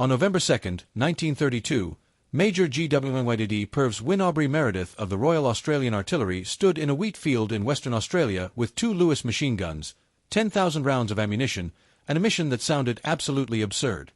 On November 2, 1932, Major G.W.Y.D. Purves Wyn Aubrey Meredith of the Royal Australian Artillery stood in a wheat field in Western Australia with 2 Lewis machine guns, 10,000 rounds of ammunition, and a mission that sounded absolutely absurd.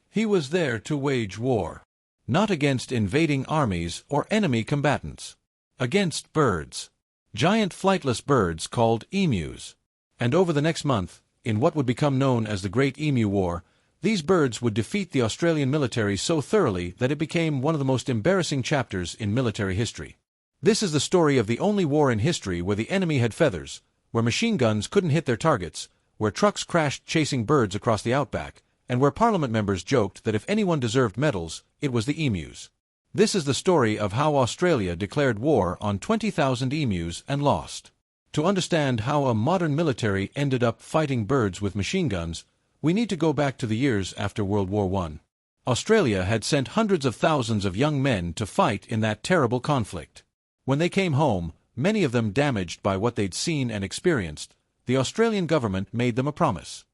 He was there to wage war. Not against invading armies or enemy combatants. Against birds. Giant flightless birds called emus. And over the next month, in what would become known as the Great Emu War, these birds would defeat the Australian military so thoroughly that it became one of the most embarrassing chapters in military history. This is the story of the only war in history where the enemy had feathers, where machine guns couldn't hit their targets, where trucks crashed chasing birds across the outback, and where Parliament members joked that if anyone deserved medals, it was the emus. This is the story of how Australia declared war on 20,000 emus and lost. To understand how a modern military ended up fighting birds with machine guns, we need to go back to the years after World War I. Australia had sent hundreds of thousands of young men to fight in that terrible conflict. When they came home, many of them damaged by what they'd seen and experienced, the Australian government made them a promise.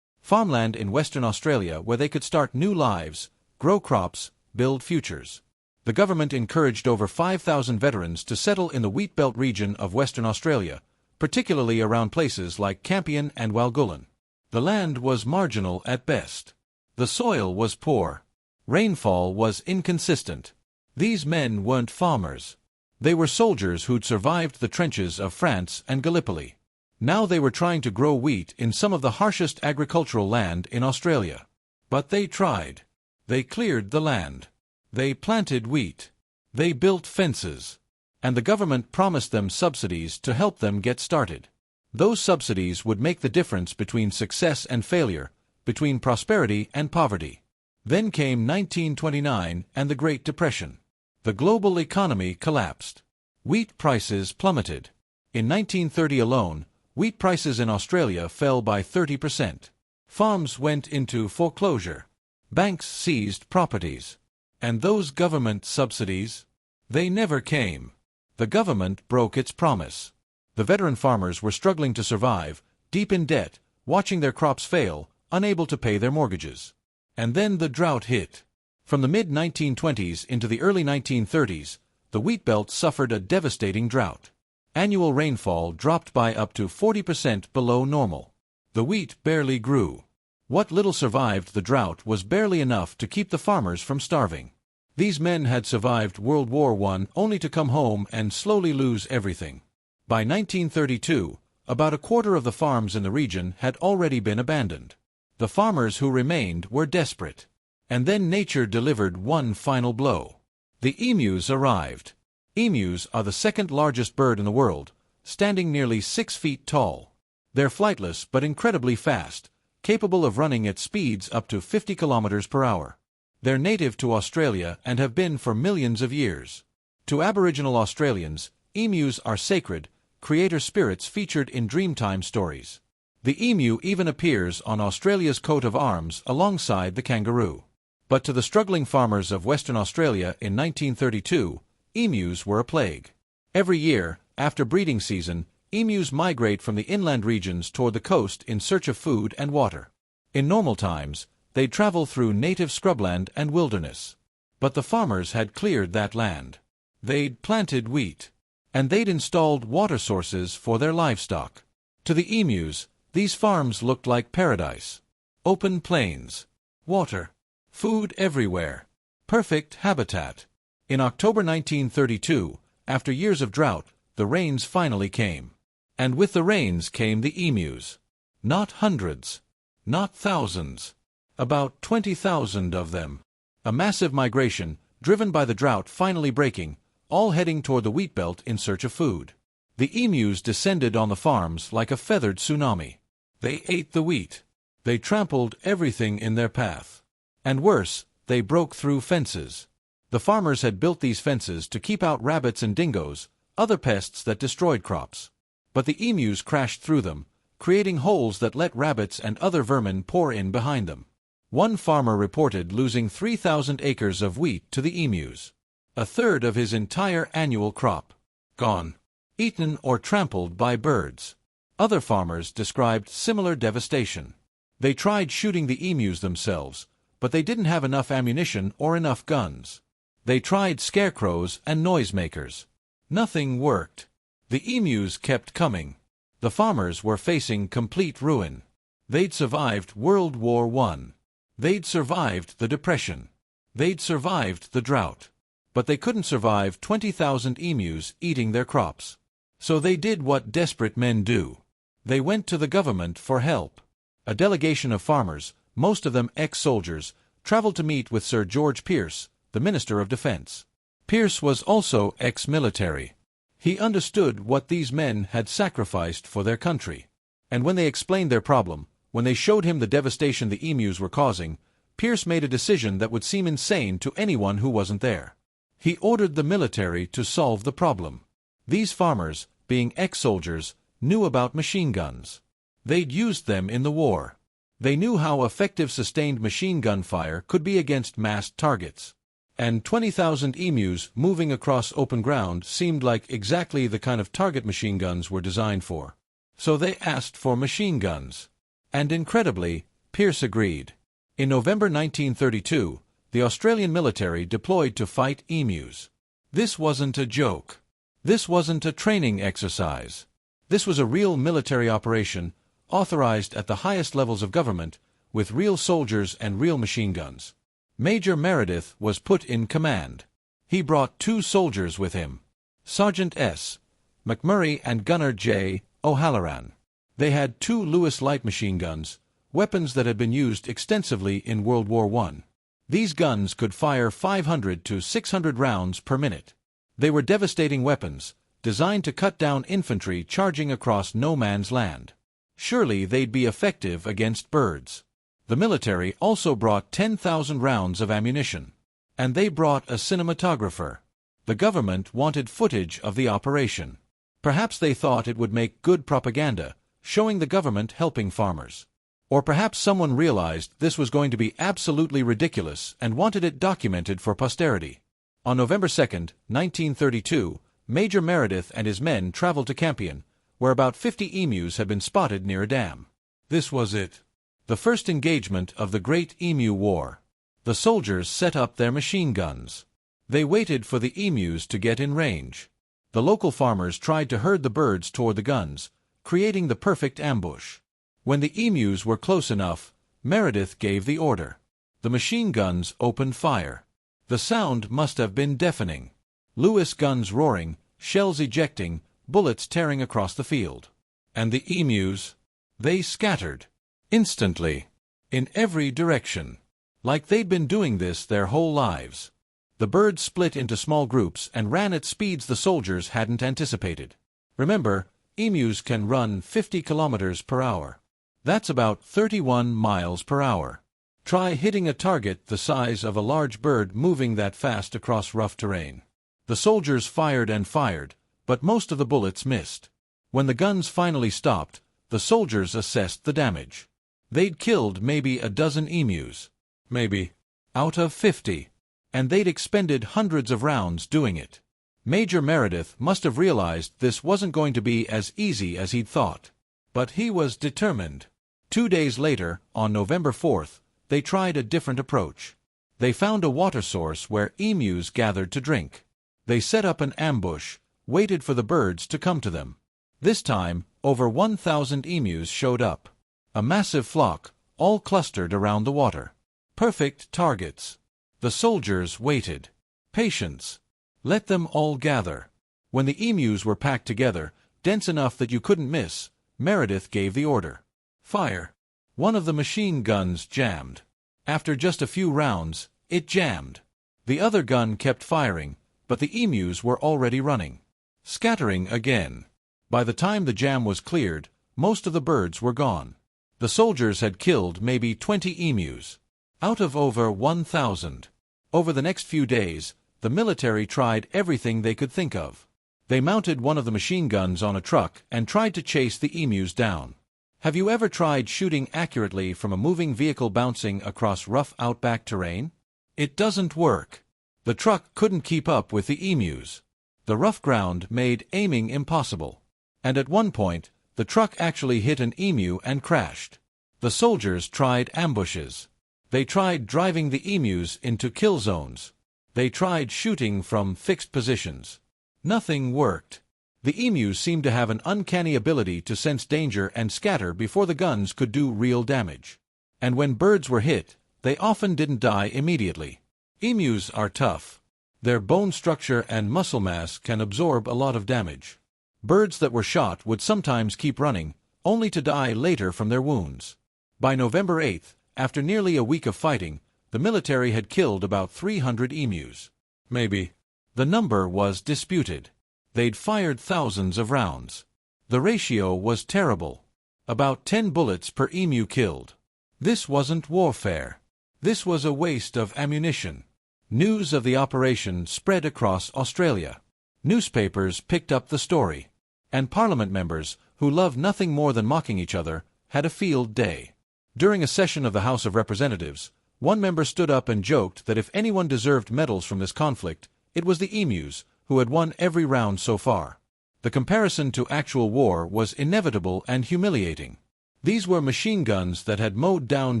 Farmland in Western Australia where they could start new lives, grow crops, build futures. The government encouraged over 5,000 veterans to settle in the wheatbelt region of Western Australia, particularly around places like Campion and Walgulin. The land was marginal at best. The soil was poor. Rainfall was inconsistent. These men weren't farmers. They were soldiers who'd survived the trenches of France and Gallipoli. Now they were trying to grow wheat in some of the harshest agricultural land in Australia. But they tried. They cleared the land. They planted wheat. They built fences. And the government promised them subsidies to help them get started. Those subsidies would make the difference between success and failure, between prosperity and poverty. Then came 1929 and the Great Depression. The global economy collapsed. Wheat prices plummeted. In 1930 alone, wheat prices in Australia fell by 30%. Farms went into foreclosure. Banks seized properties. And those government subsidies? They never came. The government broke its promise. The veteran farmers were struggling to survive, deep in debt, watching their crops fail, unable to pay their mortgages. And then the drought hit. From the mid-1920s into the early 1930s, the wheat belt suffered a devastating drought. Annual rainfall dropped by up to 40% below normal. The wheat barely grew. What little survived the drought was barely enough to keep the farmers from starving. These men had survived World War I only to come home and slowly lose everything. By 1932, about a quarter of the farms in the region had already been abandoned. The farmers who remained were desperate. And then nature delivered one final blow. The emus arrived. Emus are the second largest bird in the world, standing nearly 6 feet tall. They're flightless but incredibly fast, capable of running at speeds up to 50 kilometers per hour. They're native to Australia and have been for millions of years. To Aboriginal Australians, emus are sacred, creator spirits featured in Dreamtime stories. The emu even appears on Australia's coat of arms alongside the kangaroo. But to the struggling farmers of Western Australia in 1932, emus were a plague. Every year, after breeding season, emus migrate from the inland regions toward the coast in search of food and water. In normal times, they'd travel through native scrubland and wilderness. But the farmers had cleared that land. They'd planted wheat. And they'd installed water sources for their livestock. To the emus, these farms looked like paradise. Open plains. Water. Food everywhere. Perfect habitat. In October 1932, after years of drought, the rains finally came. And with the rains came the emus. Not hundreds. Not thousands. About 20,000 of them. A massive migration, driven by the drought finally breaking, all heading toward the wheat belt in search of food. The emus descended on the farms like a feathered tsunami. They ate the wheat. They trampled everything in their path. And worse, they broke through fences. The farmers had built these fences to keep out rabbits and dingoes, other pests that destroyed crops. But the emus crashed through them, creating holes that let rabbits and other vermin pour in behind them. One farmer reported losing 3,000 acres of wheat to the emus. A third of his entire annual crop. Gone. Eaten or trampled by birds. Other farmers described similar devastation. They tried shooting the emus themselves, but they didn't have enough ammunition or enough guns. They tried scarecrows and noisemakers. Nothing worked. The emus kept coming. The farmers were facing complete ruin. They'd survived World War I. They'd survived the Depression. They'd survived the drought. But they couldn't survive 20,000 emus eating their crops. So they did what desperate men do. They went to the government for help. A delegation of farmers, most of them ex-soldiers, traveled to meet with Sir George Pierce, the Minister of Defense. Pierce was also ex-military. He understood what these men had sacrificed for their country. And when they explained their problem, when they showed him the devastation the emus were causing, Pierce made a decision that would seem insane to anyone who wasn't there. He ordered the military to solve the problem. These farmers, being ex-soldiers, knew about machine guns. They'd used them in the war. They knew how effective sustained machine gun fire could be against massed targets. And 20,000 emus moving across open ground seemed like exactly the kind of target machine guns were designed for. So they asked for machine guns. And incredibly, Pierce agreed. In November 1932, the Australian military deployed to fight emus. This wasn't a joke. This wasn't a training exercise. This was a real military operation, authorized at the highest levels of government, with real soldiers and real machine guns. Major Meredith was put in command. He brought 2 soldiers with him, Sergeant S. McMurray and Gunner J. O'Halloran. They had 2 Lewis light machine guns, weapons that had been used extensively in World War I. These guns could fire 500 to 600 rounds per minute. They were devastating weapons, designed to cut down infantry charging across no man's land. Surely they'd be effective against birds. The military also brought 10,000 rounds of ammunition. And they brought a cinematographer. The government wanted footage of the operation. Perhaps they thought it would make good propaganda, showing the government helping farmers. Or perhaps someone realized this was going to be absolutely ridiculous and wanted it documented for posterity. On November 2, 1932, Major Meredith and his men traveled to Campion, where about 50 emus had been spotted near a dam. This was it. The first engagement of the Great Emu War. The soldiers set up their machine guns. They waited for the emus to get in range. The local farmers tried to herd the birds toward the guns, creating the perfect ambush. When the emus were close enough, Meredith gave the order. The machine guns opened fire. The sound must have been deafening. Lewis guns roaring, shells ejecting, bullets tearing across the field. And the emus? They scattered. Instantly. In every direction. Like they'd been doing this their whole lives. The birds split into small groups and ran at speeds the soldiers hadn't anticipated. Remember, emus can run 50 kilometers per hour. That's about 31 miles per hour. Try hitting a target the size of a large bird moving that fast across rough terrain. The soldiers fired and fired, but most of the bullets missed. When the guns finally stopped, the soldiers assessed the damage. They'd killed maybe a dozen emus. Maybe. Out of 50. And they'd expended hundreds of rounds doing it. Major Meredith must have realized this wasn't going to be as easy as he'd thought. But he was determined. 2 days later, on November 4th, they tried a different approach. They found a water source where emus gathered to drink. They set up an ambush, waited for the birds to come to them. This time, over 1,000 emus showed up. A massive flock, all clustered around the water. Perfect targets. The soldiers waited. Patience. Let them all gather. When the emus were packed together, dense enough that you couldn't miss, Meredith gave the order. Fire. One of the machine guns jammed. After just a few rounds, it jammed. The other gun kept firing, but the emus were already running. Scattering again. By the time the jam was cleared, most of the birds were gone. The soldiers had killed maybe 20 emus. Out of over 1,000. Over the next few days, the military tried everything they could think of. They mounted one of the machine guns on a truck and tried to chase the emus down. Have you ever tried shooting accurately from a moving vehicle bouncing across rough outback terrain? It doesn't work. The truck couldn't keep up with the emus. The rough ground made aiming impossible. And at one point, the truck actually hit an emu and crashed. The soldiers tried ambushes. They tried driving the emus into kill zones. They tried shooting from fixed positions. Nothing worked. The emus seemed to have an uncanny ability to sense danger and scatter before the guns could do real damage. And when birds were hit, they often didn't die immediately. Emus are tough. Their bone structure and muscle mass can absorb a lot of damage. Birds that were shot would sometimes keep running, only to die later from their wounds. By November 8th, after nearly a week of fighting, the military had killed about 300 emus. Maybe. The number was disputed. They'd fired thousands of rounds. The ratio was terrible. About 10 bullets per emu killed. This wasn't warfare. This was a waste of ammunition. News of the operation spread across Australia. Newspapers picked up the story. And parliament members, who loved nothing more than mocking each other, had a field day. During a session of the House of Representatives, one member stood up and joked that if anyone deserved medals from this conflict, it was the emus, who had won every round so far. The comparison to actual war was inevitable and humiliating. These were machine guns that had mowed down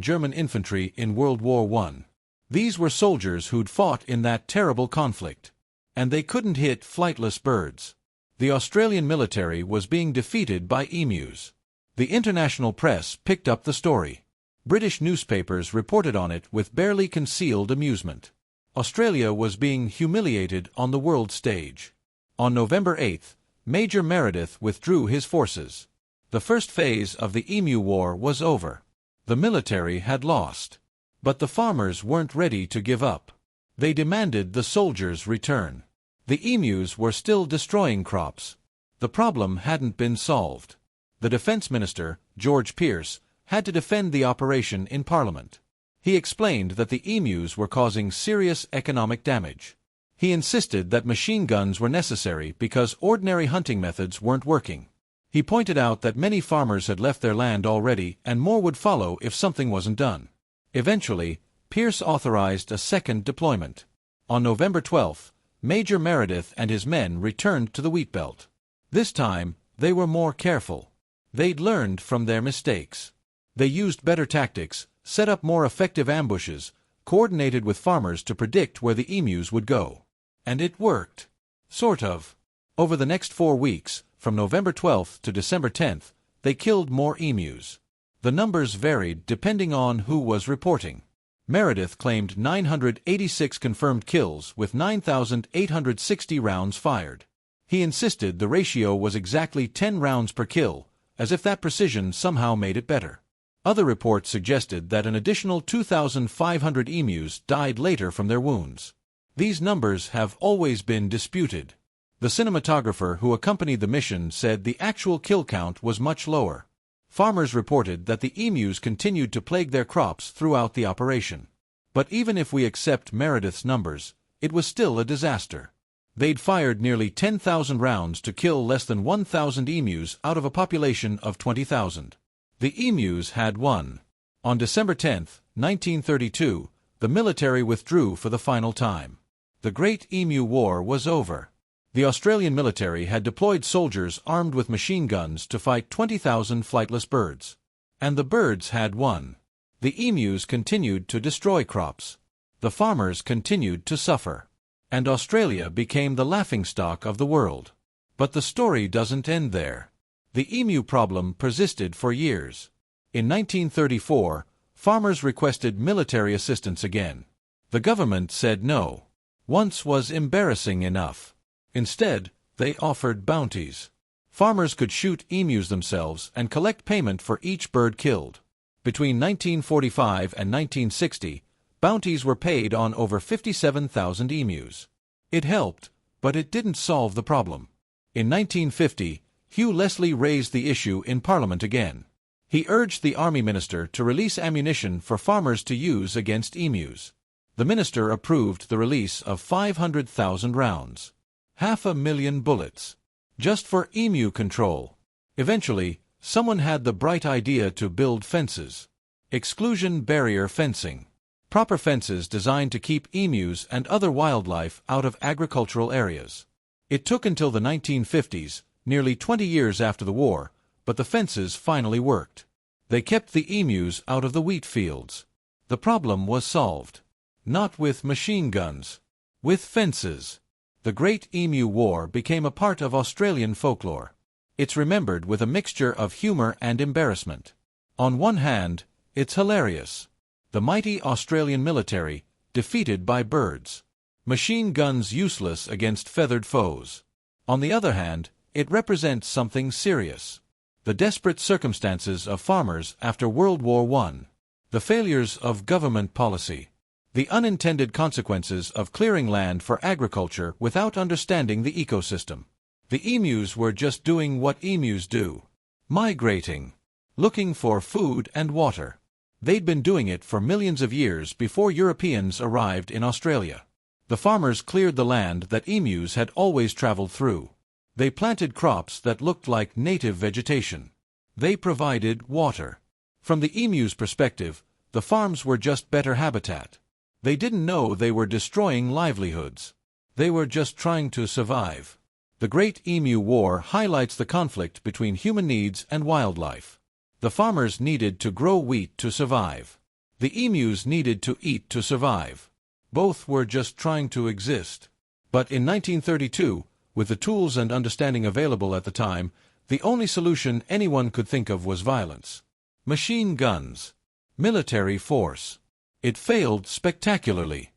German infantry in World War I. These were soldiers who'd fought in that terrible conflict. And they couldn't hit flightless birds. The Australian military was being defeated by emus. The international press picked up the story. British newspapers reported on it with barely concealed amusement. Australia was being humiliated on the world stage. On November 8th, Major Meredith withdrew his forces. The first phase of the Emu War was over. The military had lost. But the farmers weren't ready to give up. They demanded the soldiers return. The emus were still destroying crops. The problem hadn't been solved. The Defence Minister, George Pearce, had to defend the operation in Parliament. He explained that the emus were causing serious economic damage. He insisted that machine guns were necessary because ordinary hunting methods weren't working. He pointed out that many farmers had left their land already and more would follow if something wasn't done. Eventually, Pearce authorized a second deployment. On November 12th, Major Meredith and his men returned to the wheat belt. This time, they were more careful. They'd learned from their mistakes. They used better tactics, set up more effective ambushes, coordinated with farmers to predict where the emus would go. And it worked. Sort of. Over the next 4 weeks, from November 12th to December 10th, they killed more emus. The numbers varied depending on who was reporting. Meredith claimed 986 confirmed kills with 9,860 rounds fired. He insisted the ratio was exactly 10 rounds per kill, as if that precision somehow made it better. Other reports suggested that an additional 2,500 emus died later from their wounds. These numbers have always been disputed. The cinematographer who accompanied the mission said the actual kill count was much lower. Farmers reported that the emus continued to plague their crops throughout the operation. But even if we accept Meredith's numbers, it was still a disaster. They'd fired nearly 10,000 rounds to kill less than 1,000 emus out of a population of 20,000. The emus had won. On December 10, 1932, the military withdrew for the final time. The Great Emu War was over. The Australian military had deployed soldiers armed with machine guns to fight 20,000 flightless birds. And the birds had won. The emus continued to destroy crops. The farmers continued to suffer. And Australia became the laughingstock of the world. But the story doesn't end there. The emu problem persisted for years. In 1934, farmers requested military assistance again. The government said no. Once was embarrassing enough. Instead, they offered bounties. Farmers could shoot emus themselves and collect payment for each bird killed. Between 1945 and 1960, bounties were paid on over 57,000 emus. It helped, but it didn't solve the problem. In 1950, Hugh Leslie raised the issue in Parliament again. He urged the Army Minister to release ammunition for farmers to use against emus. The minister approved the release of 500,000 rounds. 500,000 bullets. Just for emu control. Eventually, someone had the bright idea to build fences. Exclusion barrier fencing. Proper fences designed to keep emus and other wildlife out of agricultural areas. It took until the 1950s, nearly 20 years after the war, but the fences finally worked. They kept the emus out of the wheat fields. The problem was solved. Not with machine guns. With fences. The Great Emu War became a part of Australian folklore. It's remembered with a mixture of humor and embarrassment. On one hand, it's hilarious. The mighty Australian military, defeated by birds. Machine guns useless against feathered foes. On the other hand, it represents something serious. The desperate circumstances of farmers after World War I. The failures of government policy. The unintended consequences of clearing land for agriculture without understanding the ecosystem. The emus were just doing what emus do. Migrating. Looking for food and water. They'd been doing it for millions of years before Europeans arrived in Australia. The farmers cleared the land that emus had always traveled through. They planted crops that looked like native vegetation. They provided water. From the emu's perspective, the farms were just better habitat. They didn't know they were destroying livelihoods. They were just trying to survive. The Great Emu War highlights the conflict between human needs and wildlife. The farmers needed to grow wheat to survive. The emus needed to eat to survive. Both were just trying to exist. But in 1932, with the tools and understanding available at the time, the only solution anyone could think of was violence. Machine guns. Military force. It failed spectacularly.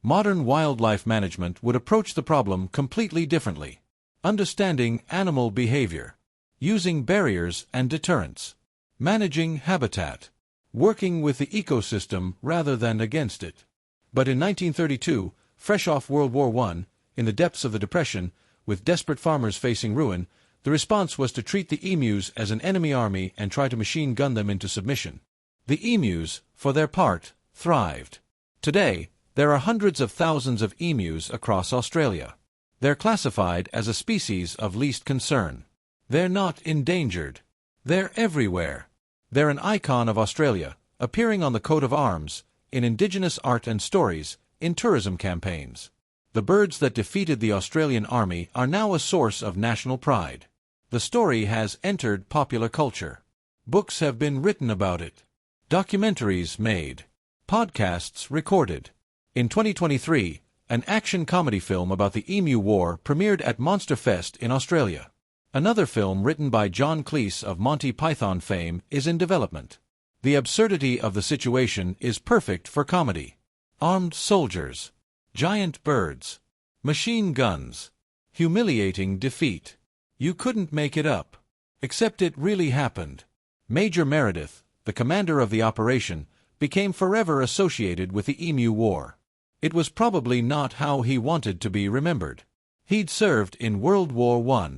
Modern wildlife management would approach the problem completely differently. Understanding animal behavior. Using barriers and deterrents. Managing habitat. Working with the ecosystem rather than against it. But in 1932, fresh off World War I, in the depths of the Depression, with desperate farmers facing ruin, the response was to treat the emus as an enemy army and try to machine gun them into submission. The emus, for their part, thrived. Today, there are hundreds of thousands of emus across Australia. They're classified as a species of least concern. They're not endangered. They're everywhere. They're an icon of Australia, appearing on the coat of arms, in Indigenous art and stories, in tourism campaigns. The birds that defeated the Australian Army are now a source of national pride. The story has entered popular culture. Books have been written about it. Documentaries made. Podcasts recorded. In 2023, an action comedy film about the Emu War premiered at Monster Fest in Australia. Another film written by John Cleese of Monty Python fame is in development. The absurdity of the situation is perfect for comedy. Armed soldiers. Giant birds. Machine guns. Humiliating defeat. You couldn't make it up. Except it really happened. Major Meredith, the commander of the operation, became forever associated with the Emu War. It was probably not how he wanted to be remembered. He'd served in World War I.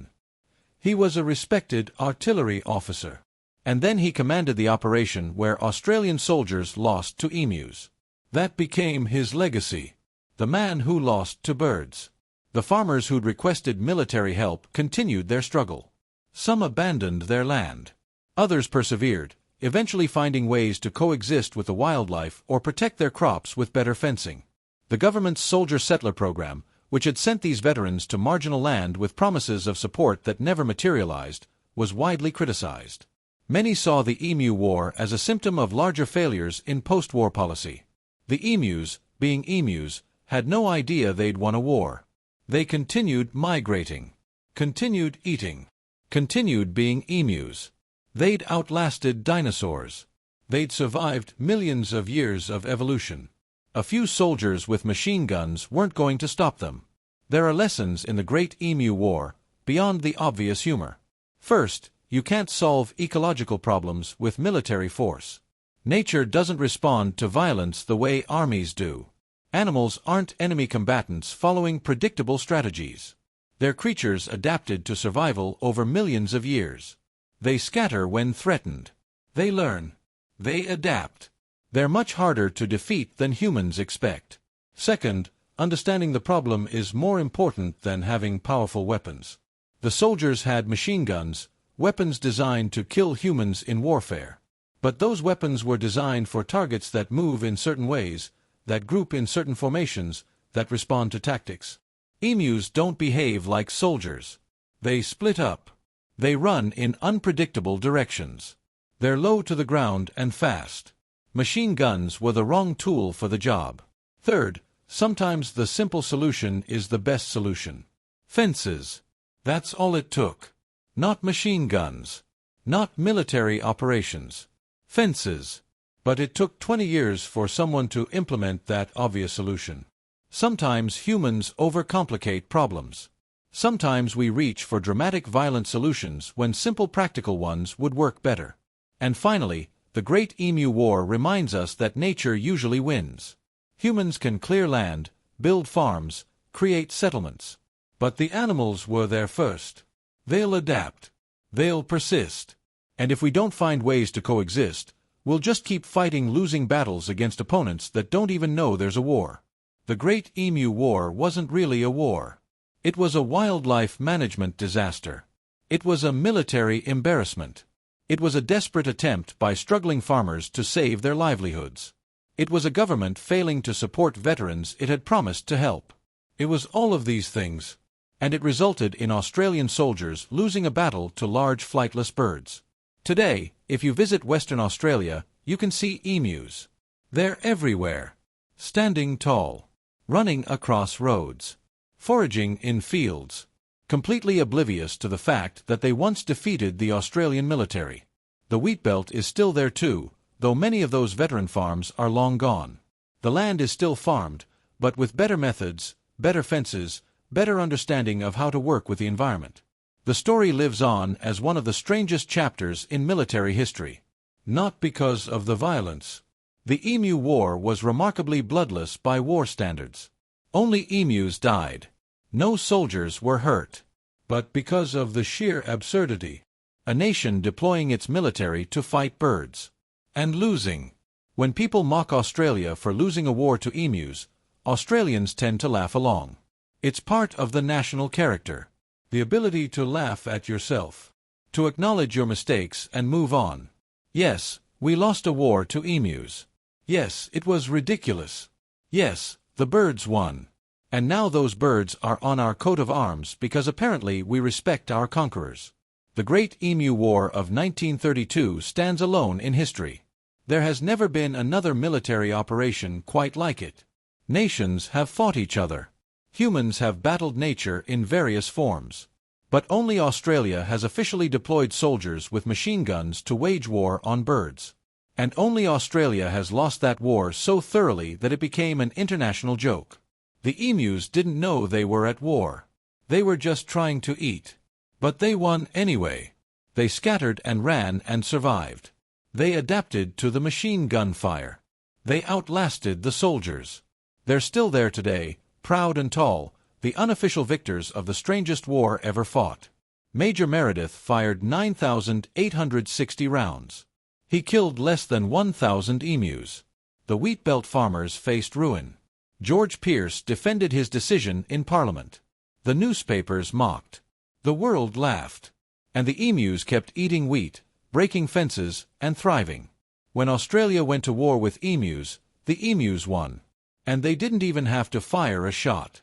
He was a respected artillery officer. And then he commanded the operation where Australian soldiers lost to emus. That became his legacy. The man who lost to birds. The farmers who'd requested military help continued their struggle. Some abandoned their land. Others persevered, eventually finding ways to coexist with the wildlife or protect their crops with better fencing. The government's soldier-settler program, which had sent these veterans to marginal land with promises of support that never materialized, was widely criticized. Many saw the Emu War as a symptom of larger failures in post-war policy. The emus, being emus, had no idea they'd won a war. They continued migrating, continued eating, continued being emus. They'd outlasted dinosaurs. They'd survived millions of years of evolution. A few soldiers with machine guns weren't going to stop them. There are lessons in the Great Emu War, beyond the obvious humor. First, you can't solve ecological problems with military force. Nature doesn't respond to violence the way armies do. Animals aren't enemy combatants following predictable strategies. They're creatures adapted to survival over millions of years. They scatter when threatened. They learn. They adapt. They're much harder to defeat than humans expect. Second, understanding the problem is more important than having powerful weapons. The soldiers had machine guns, weapons designed to kill humans in warfare. But those weapons were designed for targets that move in certain ways, that group in certain formations, that respond to tactics. Emus don't behave like soldiers. They split up. They run in unpredictable directions. They're low to the ground and fast. Machine guns were the wrong tool for the job. Third, sometimes the simple solution is the best solution. Fences. That's all it took. Not machine guns. Not military operations. Fences. But it took 20 years for someone to implement that obvious solution. Sometimes humans overcomplicate problems. Sometimes we reach for dramatic violent solutions when simple practical ones would work better. And finally, the Great Emu War reminds us that nature usually wins. Humans can clear land, build farms, create settlements. But the animals were there first. They'll adapt. They'll persist. And if we don't find ways to coexist, we'll just keep fighting losing battles against opponents that don't even know there's a war. The Great Emu War wasn't really a war. It was a wildlife management disaster. It was a military embarrassment. It was a desperate attempt by struggling farmers to save their livelihoods. It was a government failing to support veterans it had promised to help. It was all of these things. And it resulted in Australian soldiers losing a battle to large flightless birds. Today, if you visit Western Australia, you can see emus. They're everywhere. Standing tall. Running across roads. Foraging in fields. Completely oblivious to the fact that they once defeated the Australian military. The wheat belt is still there too, though many of those veteran farms are long gone. The land is still farmed, but with better methods, better fences, better understanding of how to work with the environment. The story lives on as one of the strangest chapters in military history. Not because of the violence. The Emu War was remarkably bloodless by war standards. Only emus died. No soldiers were hurt. But because of the sheer absurdity. A nation deploying its military to fight birds. And losing. When people mock Australia for losing a war to emus, Australians tend to laugh along. It's part of the national character. The ability to laugh at yourself. To acknowledge your mistakes and move on. Yes, we lost a war to emus. Yes, it was ridiculous. Yes, the birds won. And now those birds are on our coat of arms because apparently we respect our conquerors. The Great Emu War of 1932 stands alone in history. There has never been another military operation quite like it. Nations have fought each other. Humans have battled nature in various forms. But only Australia has officially deployed soldiers with machine guns to wage war on birds. And only Australia has lost that war so thoroughly that it became an international joke. The emus didn't know they were at war. They were just trying to eat. But they won anyway. They scattered and ran and survived. They adapted to the machine gun fire. They outlasted the soldiers. They're still there today, proud and tall, the unofficial victors of the strangest war ever fought. Major Meredith fired 9,860 rounds. He killed less than 1,000 emus. The wheat belt farmers faced ruin. George Pearce defended his decision in Parliament. The newspapers mocked. The world laughed. And the emus kept eating wheat, breaking fences, and thriving. When Australia went to war with emus, the emus won. And they didn't even have to fire a shot.